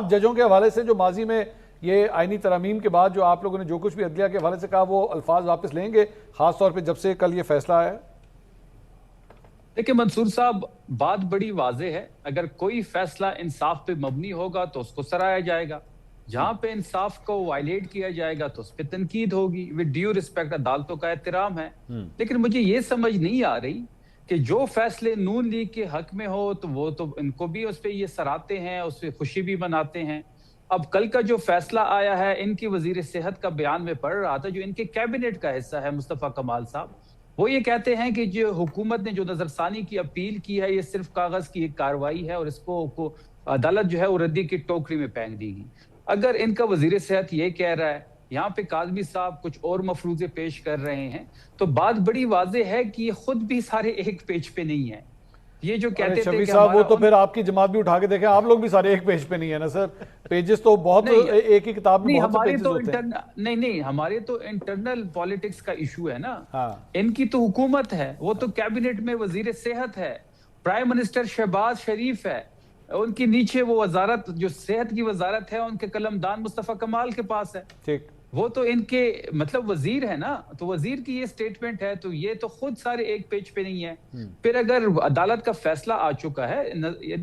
آپ ججوں کے حوالے سے جو ماضی میں یہ آئینی ترامیم کے بعد جو آپ لوگوں نے جو کچھ بھی عدلیہ کے حوالے سے کہا وہ الفاظ واپس لیں گے، خاص طور پہ جب سے کل یہ فیصلہ آیا ہے؟ دیکھیں منصور صاحب، بات بڑی واضح ہے، اگر کوئی فیصلہ انصاف پہ مبنی ہوگا تو اس کو سرایا جائے گا، جہاں پہ انصاف کو وائلیٹ کیا جائے گا تو اس پہ تنقید ہوگی۔ ود ڈیو رسپیکٹ، عدالتوں کا احترام ہے، لیکن مجھے یہ سمجھ نہیں آ رہی کہ جو فیصلے نون لیگ کے حق میں ہو تو وہ تو ان کو بھی اس پہ یہ سراتے ہیں، اس پہ خوشی بھی مناتے ہیں۔ اب کل کا جو فیصلہ آیا ہے، ان کی وزیر صحت کا بیان میں پڑھ رہا تھا جو ان کے کیبنٹ کا حصہ ہے، مصطفیٰ کمال صاحب، وہ یہ کہتے ہیں کہ جو حکومت نے جو نظر ثانی کی اپیل کی ہے یہ صرف کاغذ کی ایک کارروائی ہے اور اس کو عدالت جو ہے وہ ردی کی ٹوکری میں پھینک دی گی۔ اگر ان کا وزیر صحت یہ کہہ رہا ہے، یہاں پہ کاظمی صاحب کچھ اور مفروضے پیش کر رہے ہیں، تو بات بڑی واضح ہے کہ یہ خود بھی سارے ایک پیج پہ نہیں ہیں۔ یہ جو کہتے تھے شفیع کہ صاحب وہ تو پھر آپ کی جماعت بھی اٹھا کے دیکھیں، آپ لوگ بھی سارے ایک پیج پہ نہیں ہیں نا سر، پیجز تو بہت ایک ہی کتاب میں بہت سے پیجز ہوتے ہیں۔ نہیں ہمارے تو انٹرنل پالیٹکس کا ایشو ہے نا، ان کی تو حکومت ہے، وہ تو کیبنٹ میں وزیر صحت ہے، پرائم منسٹر شہباز شریف ہے، ان کی نیچے وہ وزارت جو صحت کی وزارت ہے ان کے قلمدان مصطفیٰ کمال کے پاس ہے، ٹھیک، وہ تو ان کے مطلب وزیر ہے نا، تو وزیر کی یہ سٹیٹمنٹ ہے، تو یہ تو خود سارے ایک پیج پہ نہیں ہے۔ پھر اگر عدالت کا فیصلہ آ چکا ہے،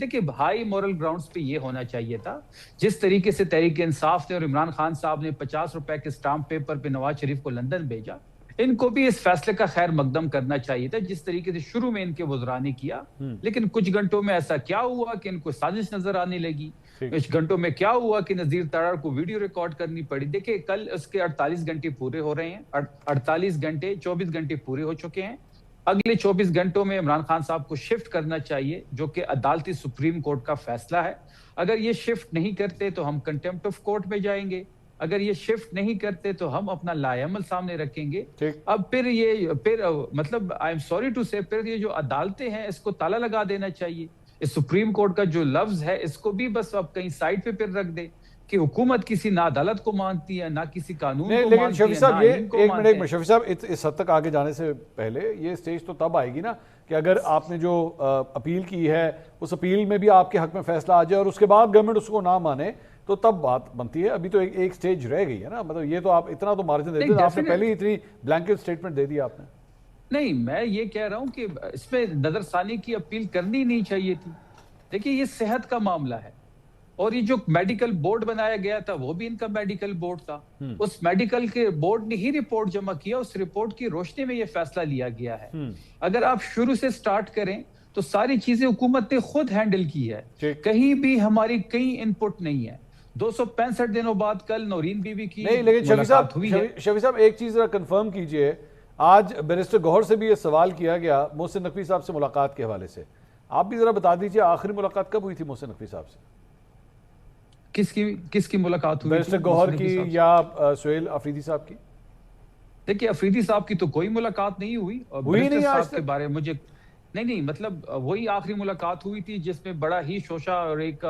دیکھیں ہائی مورل گراؤنڈز پہ یہ ہونا چاہیے تھا، جس طریقے سے تحریک انصاف نے اور عمران خان صاحب نے 50 روپے کے اسٹامپ پیپر پہ نواز شریف کو لندن بھیجا، ان کو بھی اس فیصلے کا خیر مقدم کرنا چاہیے تھا، جس طریقے سے شروع میں ان کے وزراء نے کیا۔ لیکن کچھ گھنٹوں میں ایسا کیا ہوا کہ ان کو سازش نظر آنے لگی، کچھ گھنٹوں میں کیا ہوا کہ نذیر ترار کو ویڈیو ریکارڈ کرنی پڑی۔ دیکھیں کل اس کے 48 گھنٹے پورے ہو رہے ہیں، 48 گھنٹے 24 گھنٹے پورے ہو چکے ہیں، اگلے 24 گھنٹوں میں عمران خان صاحب کو شفٹ کرنا چاہیے، جو کہ عدالتی سپریم کورٹ کا فیصلہ ہے۔ اگر یہ شفٹ نہیں کرتے تو ہم کنٹیمپٹ آف کورٹ میں جائیں گے، اگر یہ شفٹ نہیں کرتے تو ہم اپنا لائعمل سامنے رکھیں گے۔ اب پھر مطلب آئی ایم سوری ٹو سے، پھر یہ جو عدالتیں ہیں اس کو تالا لگا دینا چاہیے، اس سپریم کورٹ کا جو لفظ ہے اس کو بھی بس اب کہیں سائڈ پہ پھر رکھ دے کہ حکومت کسی نہ عدالت کو مانتی ہے، نہ کسی قانون کو لیکن مانتی شفیع ہے، صاحب نہ یہ آئین کو ایک مانتے ہیں۔ منٹ، شفیع صاحب اس حد تک آگے جانے سے پہلے یہ سٹیج تو تب آئے گی نا کہ اگر آپ نے جو اپیل کی ہے اس اپیل میں بھی آپ کے حق میں فیصلہ آ جائے اور اس کے بعد گورنمنٹ اس کو نہ مانے تو تب بات بنتی ہے۔ ابھی تو ایک سٹیج رہ گئی ہے نا، مطلب یہ تو آپ اتنا تو مارجن دیتے ہیں، آپ نے پہلے ہی اتنی بلینکٹ سٹیٹمنٹ دے دی آپ نے۔ نہیں، میں یہ کہہ رہا ہوں کہ اس میں نظر ثانی کی اپیل کرنی نہیں چاہیے تھی۔ دیکھیں یہ صحت کا معاملہ ہے، اور یہ جو میڈیکل بورڈ بنایا گیا تھا وہ بھی ان کا میڈیکل بورڈ تھا، اس میڈیکل کے بورڈ نے ہی رپورٹ جمع کیا، اس رپورٹ کی روشنی میں یہ فیصلہ لیا گیا ہے۔ اگر آپ شروع سے سٹارٹ کریں تو ساری چیزیں حکومت نے خود ہینڈل کی ہے، کہیں بھی ہماری کہیں انپٹ نہیں ہے۔ 265 دنوں بعد کل نورین بی بی کی ملاقات ہوئی ہے۔ شفیع صاحب ایک چیز ذرا کنفرم کیجئے، آج بیرسٹر گوہر سے بھی یہ سوال کیا گیا محسن نقوی صاحب سے ملاقات کے حوالے سے، آپ بھی ذرا بتا دیجئے آخری ملاقات کب ہوئی تھی محسن نقوی صاحب سے؟ کس کی ملاقات ہوئی تھی؟ بیرسٹر گوہر کی یا سہیل افریدی صاحب کی؟ دیکھیں افریدی صاحب کی تو کوئی ملاقات نہیں ہوئی، اور بیرسٹر صاحب کے بارے میں مجھے نہیں مطلب وہی آخری ملاقات ہوئی تھی جس میں بڑا ہی شوشہ اور ایک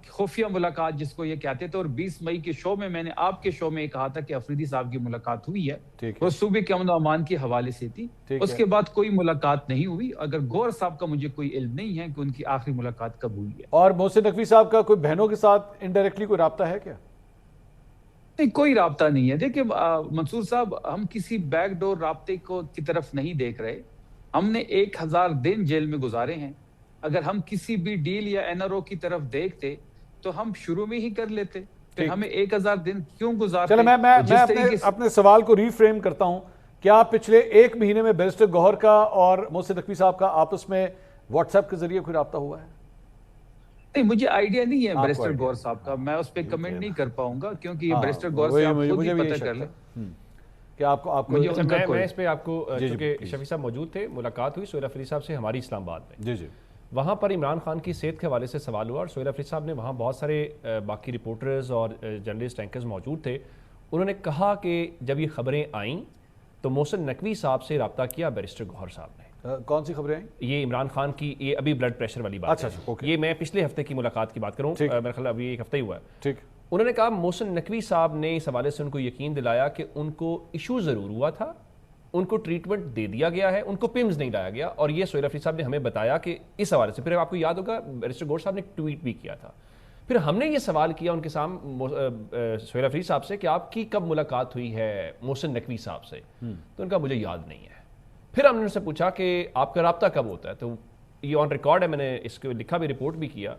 خفیہ ملاقات جس کو یہ کہتے تھے، اور 20 مئی کے شو میں نے آپ کے شو میں یہ کہا تھا کہ افریدی صاحب کی ملاقات ہوئی ہے، وہ صوبے کے امن و امان کے حوالے سے تھی، اس کے بعد کوئی ملاقات نہیں ہوئی۔ اگر گوہر صاحب کا مجھے کوئی علم نہیں ہے کہ ان کی آخری ملاقات کب ہوئی ہے۔ اور محسن نقوی صاحب کا کوئی بہنوں کے ساتھ انڈائریکٹلی کوئی رابطہ ہے کیا؟ نہیں، کوئی رابطہ نہیں ہے۔ دیکھیں منصور صاحب، ہم کسی بیک ڈور رابطے کی طرف نہیں دیکھ رہے، ہم نے 1000 دن جیل میں گزارے ہیں، اگر ہم کسی بھی ڈیل یا این آر او کی طرف دیکھتے تو ہم شروع میں ہی کر لیتے، پھر ہمیں 1000 دن کیوں گزارتے؟ چلے میں اپنے سوال کو ری فریم کرتا ہوں، کیا پچھلے 1 مہینے میں بیرسٹر گوہر کا اور محسن نقوی صاحب کا آپس میں واٹس ایپ کے ذریعے کوئی رابطہ ہوا ہے؟ نہیں، مجھے آئیڈیا نہیں ہے بیرسٹر گوہر صاحب کا، میں اس پہ کمنٹ نہیں کر پاؤں گا، کیونکہ یہ بیرسٹر گوہر سے آپ خود ہی پتہ کر لیں کہ آپ کو میں اس پہ آپ کو، چونکہ شفیع صاحب موجود تھے، ملاقات ہوئی سہیل افریدی صاحب سے ہماری اسلام آباد میں، جی وہاں پر عمران خان کی صحت کے حوالے سے سوال ہوا، اور سہیل افریدی صاحب نے وہاں بہت سارے باقی رپورٹرز اور جرنلسٹ اینکرز موجود تھے، انہوں نے کہا کہ جب یہ خبریں آئیں تو محسن نقوی صاحب سے رابطہ کیا بیرسٹر گوہر صاحب نے۔ کون سی خبریں آئیں؟ یہ عمران خان کی، یہ ابھی بلڈ پریشر والی بات ہے، یہ میں پچھلے ہفتے کی ملاقات کی بات کروں، میرے خیال ابھی 1 ہفتہ ہی ہوا ہے۔ ٹھیک، انہوں نے کہا محسن نقوی صاحب نے اس حوالے سے ان کو یقین دلایا کہ ان کو ایشو ضرور ہوا تھا، ان کو ٹریٹمنٹ دے دیا گیا ہے، ان کو پیمز نہیں لایا گیا، اور یہ سہیل افریدی صاحب نے ہمیں بتایا کہ اس حوالے سے، پھر آپ کو یاد ہوگا بیرسٹر گوہر صاحب نے ایک ٹویٹ بھی کیا تھا، پھر ہم نے یہ سوال کیا ان کے سامنے سہیل افریدی صاحب سے کہ آپ کی کب ملاقات ہوئی ہے محسن نقوی صاحب سے، تو ان کا مجھے یاد نہیں ہے۔ پھر ہم نے ان سے پوچھا کہ آپ کا رابطہ کب ہوتا ہے، تو یہ آن ریکارڈ ہے، میں نے اس کو لکھا بھی، رپورٹ بھی کیا۔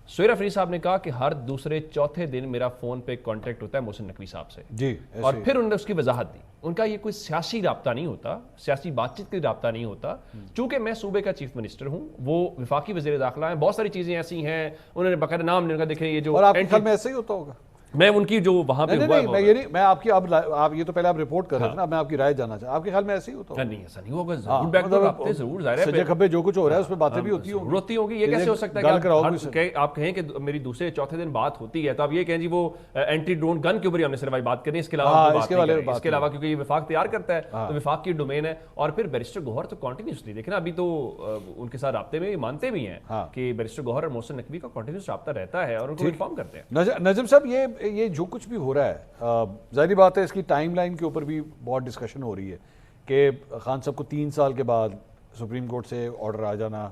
سہیل افریدی صاحب نے کہا کہ ہر دوسرے چوتھے دن میرا فون پہ کانٹیکٹ ہوتا ہے محسن نقوی صاحب سے، جی، اور پھر انہوں نے اس کی وضاحت دی۔ ان کا یہ کوئی سیاسی رابطہ نہیں ہوتا، سیاسی بات چیت کا رابطہ نہیں ہوتا، چونکہ میں صوبے کا چیف منسٹر ہوں، وہ وفاقی وزیر داخلہ ہیں، بہت ساری چیزیں ایسی ہیں، انہوں نے باقاعدہ نام نے کہا دیکھیں یہ جو، اور آپ کے خیال میں ایسا ہی ہوتا ہوگا؟ میں ان کی جو وہاں پہ ہوا ہے میں آپ کی آپ یہ تو پہلے آپ رپورٹ کر رہے تھے نا، میں آپ کی رائے جاننا چاہتا ہوں، آپ کے خیال میں ایسے ہی ہوتا ہوگا؟ نہیں ایسا نہیں ہوگا، ضرور بیک ڈور رابطے ضرور، ظاہر ہے سجے کھبے جو کچھ ہو رہا ہے اس پہ باتیں بھی ہوتی ہوگی۔ یہ کیسے ہو سکتا ہے کہ آپ کہیں کہ میری دوسرے چوتھے دن بات ہوتی ہے، تو آپ یہ کہیں جی وہ اینٹی ڈرون گن کے اوپر ہم نے صرف بات کرنی ہے، اس کے علاوہ کیونکہ یہ وفاق تیار کرتا ہے تو وفاق کی ڈومین ہے۔ اور پھر بیرسٹر گوہر تو کنٹینیوسلی دیکھیں نا، ابھی تو ان کے ساتھ رابطے میں مانتے بھی ہیں کہ بیرسٹر گوہر اور محسن نقوی کا کنٹینیوس رابطہ رہتا ہے اور ان کو انفارم کرتے ہیں۔ نجم صاحب، یہ جو کچھ بھی ہو رہا ہے، ظاہری بات ہے اس کی ٹائم لائن کے اوپر بھی بہت ڈسکشن ہو رہی ہے کہ خان صاحب کو 3 سال کے بعد سپریم کورٹ سے آرڈر آ جانا،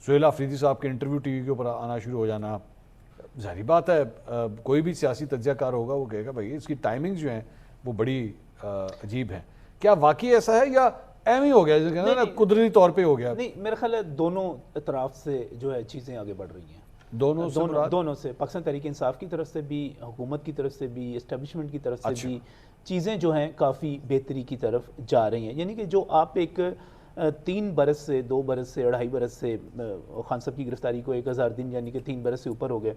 سہیل افریدی صاحب کے انٹرویو ٹی وی کے اوپر آنا شروع ہو جانا، ظاہری بات ہے کوئی بھی سیاسی تجزیہ کار ہوگا وہ کہے گا بھائی اس کی ٹائمنگ جو ہیں وہ بڑی عجیب ہیں۔ کیا واقعی ایسا ہے یا ایم ہی ہو گیا، جیسے کہتے ہیں نا قدرتی طور پہ ہو گیا؟ نہیں، میرا خیال ہے دونوں اطراف سے جو ہے چیزیں آگے بڑھ رہی ہیں، دونوں سے پاکستان تحریک انصاف کی طرف سے بھی، حکومت کی طرف سے بھی، اسٹیبلشمنٹ کی طرف سے بھی چیزیں جو ہیں کافی بہتری کی طرف جا رہی ہیں۔ یعنی کہ جو آپ ایک 3 برس سے 2 برس سے 2.5 برس سے خان صاحب کی گرفتاری کو 1000 دن یعنی کہ 3 برس سے اوپر ہو گئے،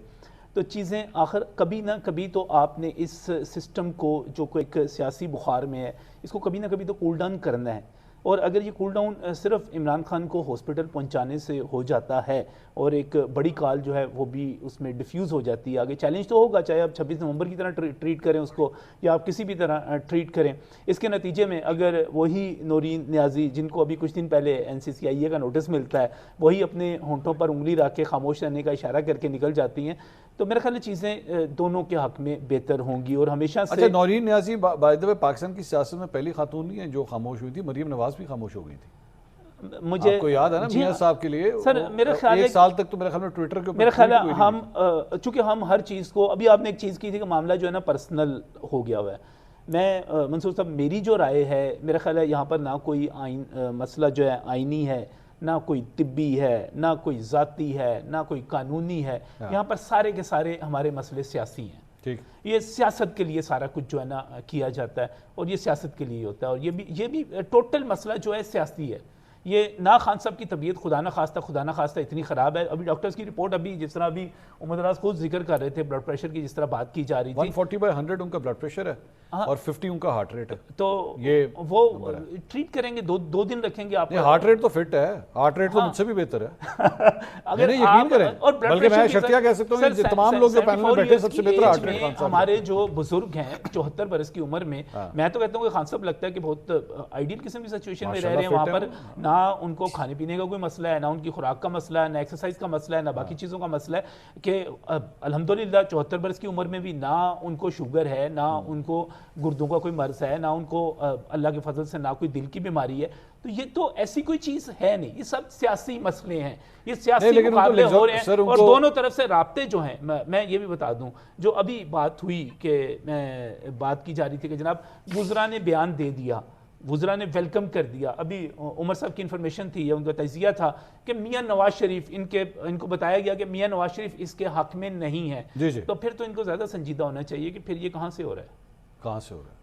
تو چیزیں آخر کبھی نہ کبھی تو آپ نے اس سسٹم کو جو کوئی ایک سیاسی بخار میں ہے اس کو کبھی نہ کبھی تو کول ڈاؤن کرنا ہے۔ اور اگر یہ کول ڈاؤن صرف عمران خان کو ہاسپٹل پہنچانے سے ہو جاتا ہے اور ایک بڑی کال جو ہے وہ بھی اس میں ڈیفیوز ہو جاتی ہے، آگے چیلنج تو ہوگا، چاہے آپ 26 نومبر کی طرح ٹریٹ کریں اس کو یا آپ کسی بھی طرح ٹریٹ کریں، اس کے نتیجے میں اگر وہی نورین نیازی جن کو ابھی کچھ دن پہلے NCCIA کا نوٹس ملتا ہے وہی اپنے ہونٹوں پر انگلی رکھ کے خاموش رہنے کا اشارہ کر کے نکل جاتی ہیں، تو میرے خیال چیزیں دونوں کے حق میں بہتر ہوں گی۔ اور ہمیشہ سے اچھا، نورین نیازی بائی دا وے پاکستان کی سیاست میں پہلی خاتون نہیں ہے جو خاموش ہوئی تھی، مریم نواز بھی خاموش ہو گئی تھی، مجھے آپ کو یاد ہے نا میاں صاحب کے لیے سر میرا خیال ہے 1 سال تک تو میرا خیال میں ٹویٹر کے اوپر میرا خیال ہے ہم چونکہ ہم ہر چیز کو، ابھی آپ نے ایک چیز کی تھی کہ معاملہ جو ہے نا پرسنل ہو گیا ہوا ہے، میں منصور صاحب میری جو رائے ہے میرا خیال ہے یہاں پر نہ کوئی مسئلہ جو ہے آئینی ہے، نہ کوئی طبی ہے، نہ کوئی ذاتی ہے، نہ کوئی قانونی ہے، یہاں پر سارے کے سارے ہمارے مسئلے سیاسی ہیں۔ یہ سیاست کے لیے سارا کچھ جو ہے نا کیا جاتا ہے اور یہ سیاست کے لیے ہوتا ہے، اور یہ بھی ٹوٹل مسئلہ جو ہے سیاسی ہے۔ یہ نہ خان صاحب کی طبیعت خدا نہ خواستہ اتنی خراب ہے، ابھی ڈاکٹرز کی رپورٹ ابھی جس طرح ابھی عمر دراز خود ذکر کر رہے تھے بلڈ پریشر کی، جس طرح بات کی جا رہی تھی 140/100 ان کا بلڈ پریشر ہے اور 50 ان کا ہارٹ ریٹ ہے، تو یہ وہ ٹریٹ کریں گے، 2 دن رکھیں گے آپ کا۔ ہارٹ ریٹ تو فٹ ہے، ہارٹ ریٹ تو مجھ سے بھی بہتر ہے، اگر یقین کریں، بلکہ میں شرطیہ کہہ سکتا ہوں کہ تمام لوگ جو پینل میں بیٹھے سب سے بہتر ہارٹ ریٹ خان صاحب۔ ہمارے جو بزرگ ہیں 74 برس کی عمر میں، میں تو کہتا ہوں کہ خان صاحب لگتا ہے کہ بہت آئیڈیل قسم کی سچویشن میں رہ رہے ہیں، وہاں پر نہ ان کو کھانے پینے کا کوئی مسئلہ ہے، نہ ان کی خوراک کا مسئلہ ہے، نہ ایکسرسائز کا مسئلہ ہے، نہ باقی چیزوں کا مسئلہ ہے، کہ الحمدللہ 74 برس کی عمر میں بھی نہ ان کو شوگر ہے، نہ ان کو گردوں کا کوئی مرض ہے، نہ ان کو اللہ کے فضل سے نہ کوئی دل کی بیماری ہے، تو یہ تو ایسی کوئی چیز ہے نہیں، یہ سب سیاسی مسئلے ہیں، یہ سیاسی مقابلے ہو رہے ہیں، اور دونوں طرف سے رابطے جو ہیں، میں یہ بھی بتا دوں، جو ابھی بات ہوئی کہ میں بات کی جا رہی تھی کہ جناب وزراء نے بیان دے دیا، وزراء نے ویلکم کر دیا، ابھی عمر صاحب کی انفارمیشن تھی یا ان کا تجزیہ تھا کہ میاں نواز شریف ان کو بتایا گیا کہ میاں نواز شریف اس کے حق میں نہیں ہے، تو پھر تو ان کو زیادہ سنجیدہ ہونا چاہیے کہ پھر یہ کہاں سے ہو رہا ہے،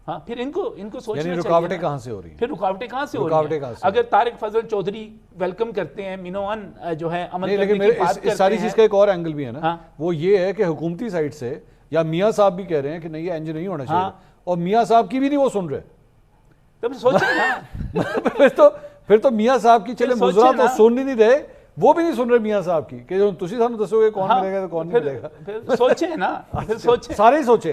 ہاں پھر ان کو سوچنا چاہیے، رکاوٹیں کہاں سے ہو رہی ہیں، پھر رکاوٹیں کہاں سے ہو رہی ہیں؟ اگر طارق فضل چودھری ویلکم کرتے ہیں، مینوان جو ہے امن کرنے کی بات کرتے ہیں، اس ساری چیز کا ایک اور اینگل بھی ہے نا، وہ یہ ہے کہ حکومتی سائٹ سے یا میاں صاحب بھی کہہ رہے ہیں کہ نہیں یہ انج نہیں ہونا چاہیے، اور میاں صاحب کی بھی نہیں وہ سن رہے، پھر تو میاں صاحب کی چلے مزرا تو سن ہی نہیں رہے، وہ بھی نہیں سن رہے میاں صاحب کی کہ تسی سانو دسو گے کون ملے گا تو کون نہیں ملے گا، سوچیں نا، سارے سوچیں،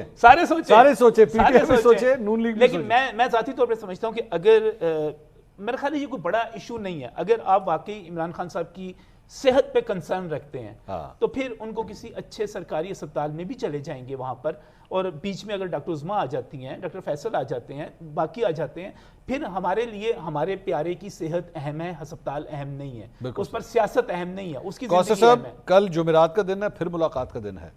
پی ٹی آئی بھی سوچے، نون لیگ بھی سوچے۔ لیکن میں ذاتی طور پر سمجھتا ہوں کہ اگر میرا خیال ہے یہ کوئی بڑا ایشو نہیں ہے، اگر آپ واقعی عمران خان صاحب کی صحت پہ کنسرن رکھتے ہیں تو پھر ان کو کسی اچھے سرکاری اسپتال میں بھی چلے جائیں گے وہاں پر، اور بیچ میں اگر ڈاکٹر عظمیٰ آ جاتی ہیں، ڈاکٹر فیصل آ جاتے ہیں، باقی آ جاتے ہیں، پھر ہمارے لیے ہمارے پیارے کی صحت اہم ہے، ہسپتال اہم نہیں ہے، اس پر سیاست اہم نہیں ہے، اس کی زندگی اہم ہے۔ کل جمعرات کا دن ہے، پھر ملاقات کا دن ہے،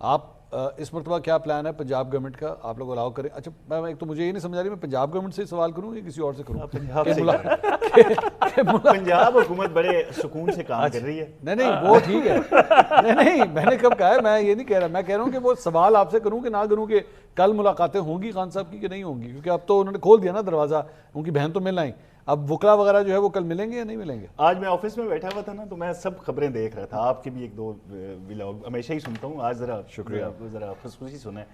آپ اس مرتبہ کیا پلان ہے پنجاب گورنمنٹ کا؟ آپ لوگ الاؤ کریں؟ اچھا میں ایک تو مجھے یہ نہیں سمجھ آ رہی میں پنجاب گورنمنٹ سے سوال کروں یا کسی اور سے کروں؟ پنجاب حکومت بڑے سکون سے کام کر رہی ہے. نہیں وہ ٹھیک ہے. نہیں میں نے کب کہا ہے, میں یہ نہیں کہہ رہا, میں کہہ رہا ہوں کہ وہ سوال آپ سے کروں کہ نہ کروں کہ کل ملاقاتیں ہوں گی خان صاحب کی کہ نہیں ہوں گی, کیونکہ اب تو انہوں نے کھول دیا نا دروازہ, ان کی بہن تو مل آئیں, اب وکلا وغیرہ جو ہے وہ کل ملیں گے یا نہیں ملیں گے؟ آج میں آفس میں بیٹھا ہوا تھا نا تو میں سب خبریں دیکھ رہا تھا, آپ کے بھی ایک دو ولاگ ہمیشہ ہی سنتا ہوں, آج ذرا شکریہ, ذرا خصوصی سنا ہے.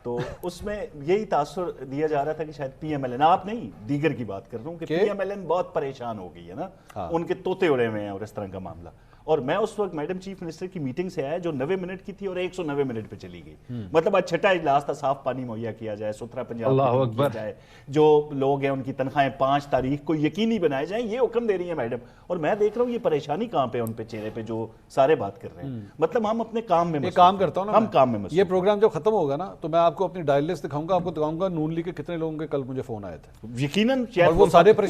تو اس میں یہی تاثر دیا جا رہا تھا کہ شاید پی ایم ایل این, آپ نہیں دیگر کی بات کر رہا ہوں, کہ پی ایم ایل این بہت پریشان ہو گئی ہے نا, ان کے طوطے اڑے ہوئے ہیں اور اس طرح کا معاملہ. اور میں اس وقت میڈم چیف منسٹر کی میٹنگ سے آیا جو 90 منٹ کی تھی اور 190 منٹ پہ چلی گئی. مطلب آج چھٹا اجلاس تھا, صاف پانی مہیا کیا جائے, ستھرا پنجاب کیا جائے, جو لوگ ہیں ان کی تنخواہیں 5 تاریخ کو یقینی بنائے جائیں, یہ حکم دے رہی ہیں میڈم. اور میں دیکھ رہا ہوں یہ پریشانی کہاں پہ ان پہ چہرے پہ جو سارے بات کر رہے ہیں. مطلب ہم اپنے کام میں کام کرتا ہوں نا, ہم کام میں مصروف. یہ پروگرام جب ختم ہوگا نا تو میں آپ کو اپنی ڈائل لسٹ دکھاؤں گا, آپ کو دکھاؤں گا نون لیگ کے کتنے لوگوں کے کل مجھے فون آئے تھے. یقیناً وہ سارے میں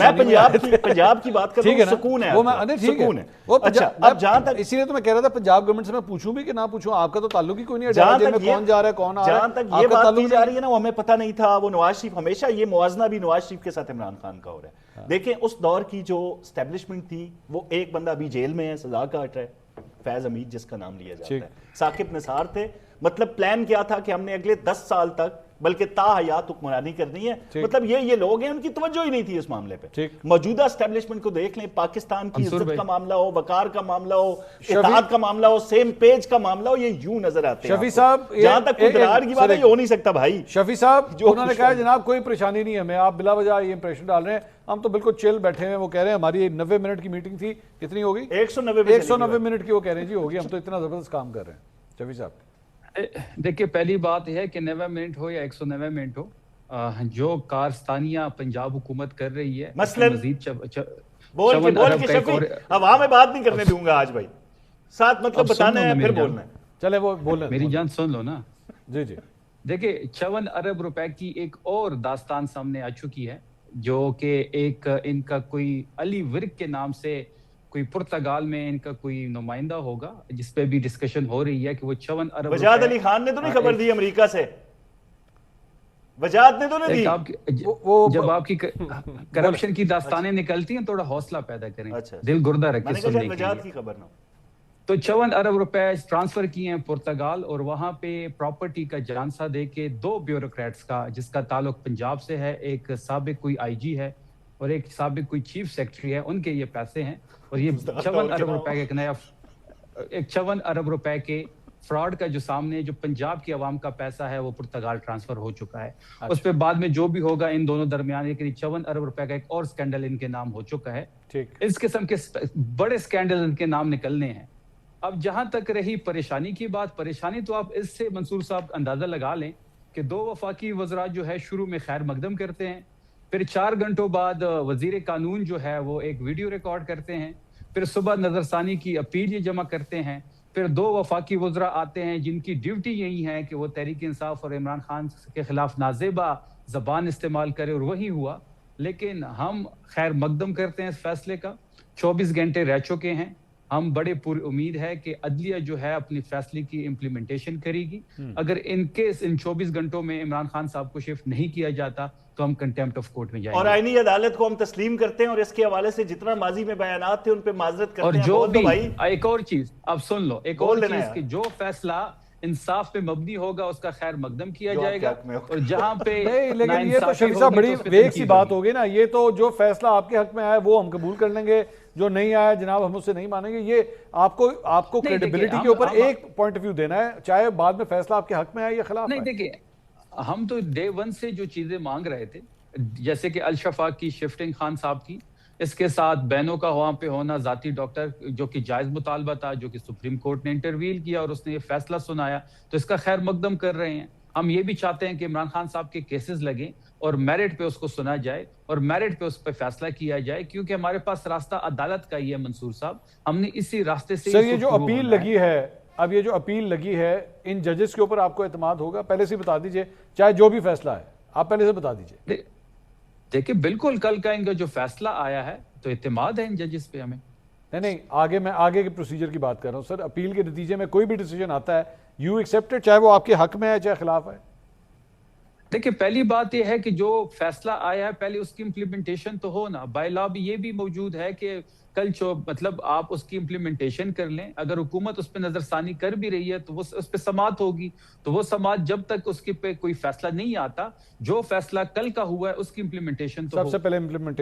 پنجاب کی بات کر رہا ہوں, سکون ہے, وہ میں سکون ہے. اچھا اب جہاں تک, اسی لیے تو میں کہہ رہا تھا پنجاب گورنمنٹ سے میں پوچھوں بھی کہ نہ پوچھوں, آپ کا تو تعلق ہی کوئی نہیں ہے ڈیرہ جیل میں کون جا رہا ہے کون آ رہا ہے. جہاں تک یہ بات کی جا رہی ہے نا وہ ہمیں پتہ نہیں تھا, وہ نواز شریف, ہمیشہ یہ موازنہ بھی نواز شریف کے ساتھ عمران خان کا ہو رہا ہے. دیکھیں اس دور کی جو اسٹیبلشمنٹ تھی, وہ ایک بندہ ابھی جیل میں ہے, سزا کاٹ رہا ہے, فیض حمید جس کا نام لیا جاتا ہے, ثاقب نثار تھے. مطلب پلان کیا تھا کہ ہم نے اگلے 10 سال تک بلکہ تا حیات حکمرانی کرنی ہے. مطلب یہ لوگ ہیں, ان کی توجہ ہی نہیں تھی اس معاملے پہ. موجودہ اسٹیبلشمنٹ کو دیکھ لیں, پاکستان کی عزت کا معاملہ ہو, وقار کا معاملہ ہو, اتحاد کا معاملہ ہو, سیم پیج کا معاملہ ہو, یہ یوں نظر آتے ہیں. شفیع صاحب جہاں تک قدرار کی بات ہے یہ ہو نہیں سکتا بھائی. شفیع صاحب انہوں نے کہا جناب کوئی پریشانی نہیں ہے ہمیں, آپ بلا وجہ یہ امپریشن ڈال رہے ہیں, ہم تو بالکل چل بیٹھے ہیں. وہ کہہ رہے ہیں ہماری 90 منٹ کی میٹنگ تھی, کتنی ہوگی؟ 190 منٹ کی. وہ کہہ رہے ہیں جی ہوگی, ہم تو اتنا زبردست کام کر رہے ہیں. شفیع صاحب دیکھیں پہلی بات یہ ہے کہ 90 منٹ ہو یا 190 منٹ ہو, جو کارستانیہ پنجاب حکومت کر رہی ہے مزید بول کے شفیع عوام میں بات نہیں کرنے دوں گا آج بھائی, ساتھ مطلب بتانا ہے پھر بولنا ہے. چلے وہ بولیں, میری جان سن لو نا. جی جی دیکھیں 54 ارب روپے کی ایک اور داستان سامنے آ چکی ہے, جو کہ ایک ان کا کوئی علی ورک کے نام سے کوئی پرتگال میں ان کا کوئی نمائندہ ہوگا, جس پہ بھی ڈسکشن ہو رہی ہے کہ وہ 54 ارب وجاد علی خان نے تو نہیں خبر دی امریکہ سے, وجاد نے تو نہیں دی. جب آپ کی کرپشن کی داستانیں نکلتی ہیں تھوڑا حوصلہ پیدا کریں, دل گردہ رکھیں سننے کے وجاد کی خبر نہ. تو 54 ارب روپے ٹرانسفر کیے ہیں پرتگال, اور وہاں پہ پراپرٹی کا جانسا دے کے 2 بیوروکریٹس کا, جس کا تعلق پنجاب سے ہے, ایک سابق کوئی آئی جی ہے اور ایک سابق کوئی چیف سیکرٹری ہے, ان کے یہ پیسے ہیں. اور یہ 54 ارب روپے کا ایک نیا 54 ارب روپے کے فراڈ کا جو سامنے جو پنجاب کی عوام کا پیسہ ہے وہ پرتگال ٹرانسفر ہو چکا ہے. اس پہ بعد میں جو بھی ہوگا ان دونوں درمیان, لیکن 54 ارب روپے کا ایک اور سکینڈل ان کے نام ہو چکا ہے. اس قسم کے بڑے سکینڈل ان کے نام نکلنے ہیں. اب جہاں تک رہی پریشانی کی بات, پریشانی تو آپ اس سے منصور صاحب اندازہ لگا لیں کہ 2 وفاقی وزراء جو ہے شروع میں خیر مقدم کرتے ہیں, پھر 4 گھنٹوں بعد وزیر قانون جو ہے وہ ایک ویڈیو ریکارڈ کرتے ہیں, پھر صبح نظر ثانی کی اپیل یہ جمع کرتے ہیں, پھر 2 وفاقی وزراء آتے ہیں جن کی ڈیوٹی یہی ہے کہ وہ تحریک انصاف اور عمران خان کے خلاف نازیبا زبان استعمال کرے, اور وہی ہوا. لیکن ہم خیر مقدم کرتے ہیں اس فیصلے کا, 24 گھنٹے رہ چکے ہیں, ہم بڑے پوری امید ہے کہ عدلیہ جو ہے اپنی فیصلے کی امپلیمنٹیشن کرے گی. اگر ان کیس ان 24 گھنٹوں میں عمران خان صاحب کو شفٹ نہیں کیا جاتا تو ہم کنٹیمپٹ آف کورٹ میں جائیں گے, اور آئینی عدالت کو ہم تسلیم کرتے ہیں, اور اس کے حوالے سے جتنا ماضی میں بیانات تھے ان پہ معذرت کرتے ہیں. اور جو بھی ایک اور چیز اب سن لو, ایک اور چیز کہ جو فیصلہ انصاف پہ مبنی ہوگا اس کا خیر مقدم کیا جائے گا, اور جہاں پہ لیکن یہ تو شفیع صاحب بڑی ویک سی بات ہوگی نا, یہ تو جو فیصلہ آپ کے حق میں آیا وہ ہم قبول کر لیں گے, جو نہیں آیا جناب ہم اس سے نہیں مانیں گے. یہ آپ کو کریڈیبلٹی کے اوپر ایک پوائنٹ آف ویو دینا ہے, چاہے بعد میں فیصلہ آپ کے حق میں آئے یا خلاف. نہیں دیکھیں, ہم تو ڈے 1 سے جو چیزیں مانگ رہے تھے, جیسے کہ الشفاق کی شفٹنگ خان صاحب کی, اس کے ساتھ بہنوں کا وہاں پہ ہونا, ذاتی ڈاکٹر جو کہ جائز مطالبہ تھا, جو کہ سپریم کورٹ نے انٹرویل کیا اور اس نے یہ فیصلہ سنایا, تو اس کا خیر مقدم کر رہے ہیں. ہم یہ بھی چاہتے ہیں کہ عمران خان صاحب کے کیسز لگیں اور میرٹ پہ اس کو سنا جائے اور میرٹ پہ اس پہ فیصلہ کیا جائے, کیونکہ ہمارے پاس راستہ عدالت کا ہی ہے منصور صاحب, ہم نے اسی راستے سے. سر یہ جو اپیل لگی ہے, اب یہ جو اپیل لگی ہے, ان ججز کے اوپر آپ کو اعتماد ہوگا؟ پہلے سے بتا دیجئے, چاہے جو بھی فیصلہ ہے آپ پہلے سے بتا دیجئے. دیکھیں بالکل کل کا ان کا جو فیصلہ آیا ہے تو اعتماد ہے ان ججز پہ ہمیں. نہیں میں آگے کے پروسیجر کی بات کر رہا ہوں سر. اپیل کے نتیجے میں کوئی بھی ڈیسیجن آتا ہے یو ایکسیپٹڈ, چاہے وہ آپ کے حق میں ہے چاہے خلاف ہے. دیکھیں پہلی بات یہ ہے کہ جو فیصلہ آیا ہے پہلے اس کی امپلیمنٹیشن تو ہو نا. بائی لا بھی یہ بھی موجود ہے کہ کل مطلب آپ اس کی امپلیمنٹیشن کر لیں. اگر حکومت اس پہ نظر ثانی کر بھی رہی ہے تو وہ اس پہ سماعت ہوگی, تو وہ سماعت جب تک اس کے پہ کوئی فیصلہ نہیں آتا, جو فیصلہ کل کا ہوا ہے اس کی امپلیمنٹیشن تو سب سے پہلے امپلیمنٹیشن